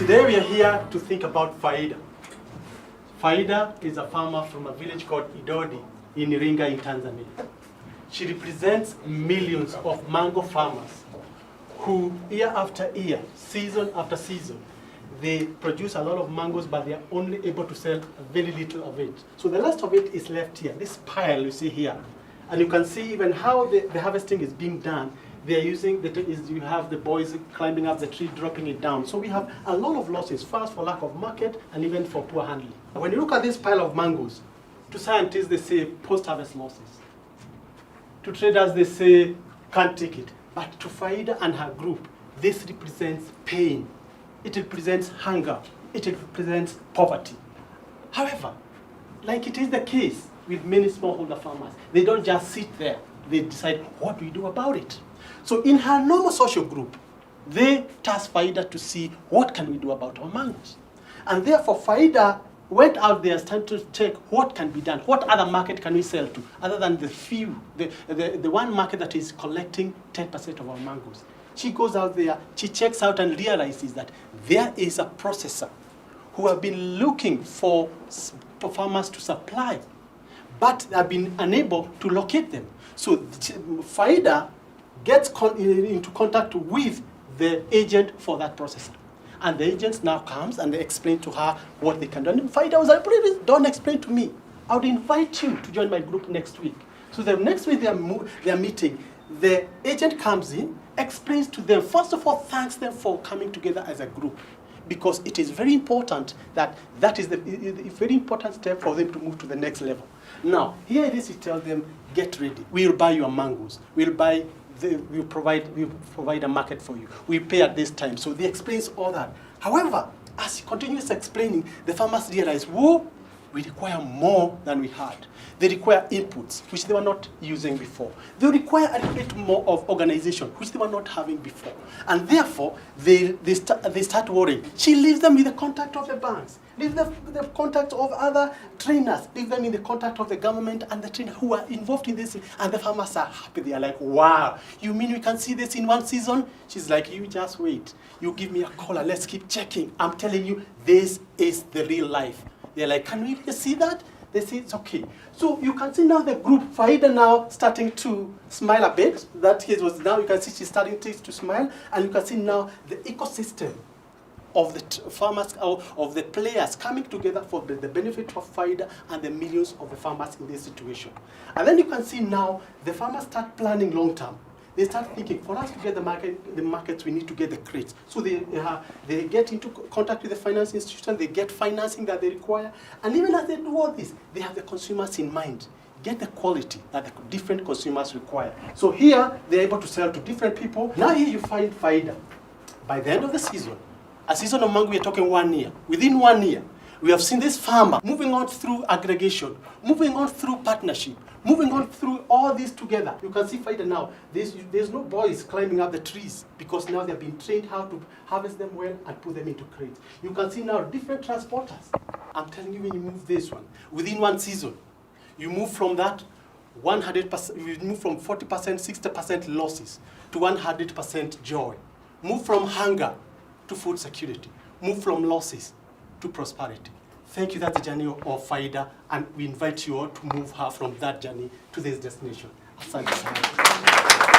Today we are here to think about Faida. Faida is a farmer from a village called Idodi in Iringa in Tanzania. She represents millions of mango farmers who year after year, season after season, they produce a lot of mangoes, but they are only able to sell very little of it. So the rest of it is left here, this pile you see here. And you can see even how the harvesting is being done. They are using, you have the boys climbing up the tree, dropping it down. So we have a lot of losses, first for lack of market and even for poor handling. When you look at this pile of mangoes, to scientists they say post-harvest losses. To traders they say can't take it. But to Faida and her group, this represents pain. It represents hunger. It represents poverty. However, like it is the case with many smallholder farmers, they don't just sit there. They decide, what do we do about it? So in her normal social group, they tasked Faida to see what can we do about our mangoes. And therefore, Faida went out there starting to check what can be done. What other market can we sell to, other than the few, the one market that is collecting 10% of our mangoes. She goes out there, she checks out and realizes that there is a processor who have been looking for farmers to supply, but have been unable to locate them. So Faida gets into contact with the agent for that processor. And the agent now comes and they explain to her what they can do. And Faida was like, please don't explain to me. I would invite you to join my group next week. So the next week they are meeting. The agent comes in, explains to them, first of all, thanks them for coming together as a group. Because it is very important that is the very important step for them to move to the next level. Now, here it is, he tells them, get ready. We'll buy your mangoes. We'll provide a market for you. We pay at this time. So they explains all that. However, as he continues explaining, the farmers realize, whoa, we require more than we had. They require inputs, which they were not using before. They require a little bit more of organization, which they were not having before. And therefore, they start worrying. She leaves them with the contact of the banks, leaves them with the contact of other trainers, leaves them in the contact of the government and the trainers who are involved in this. And the farmers are happy. They are like, wow, you mean we can see this in one season? She's like, you just wait. You give me a call and let's keep checking. I'm telling you, this is the real life. They're like, can we really see that? They say it's okay. So you can see now the group, Faida now starting to smile a bit. That case was now, you can see she's starting to smile. And you can see now the ecosystem of the farmers, of the players coming together for the benefit of Faida and the millions of the farmers in this situation. And then you can see now the farmers start planning long term. They start thinking, for us to get the markets, we need to get the crates. So they get into contact with the finance institution, they get financing that they require. And even as they do all this, they have the consumers in mind. Get the quality that the different consumers require. So here, they're able to sell to different people. Now here you find Faida. By the end of the season, a season of mango, we're talking 1 year. Within 1 year, we have seen this farmer moving on through aggregation, moving on through partnership, moving on through all this together. You can see Faida now. There's no boys climbing up the trees because now they've been trained how to harvest them well and put them into crates. You can see now different transporters. I'm telling you, when you move this one, within 1 season, you move from that 100%, you move from 40%, 60% losses to 100% joy. Move from hunger to food security. Move from losses to prosperity. Thank you, that's the journey of Faida, and we invite you all to move her from that journey to this destination. Asante sana.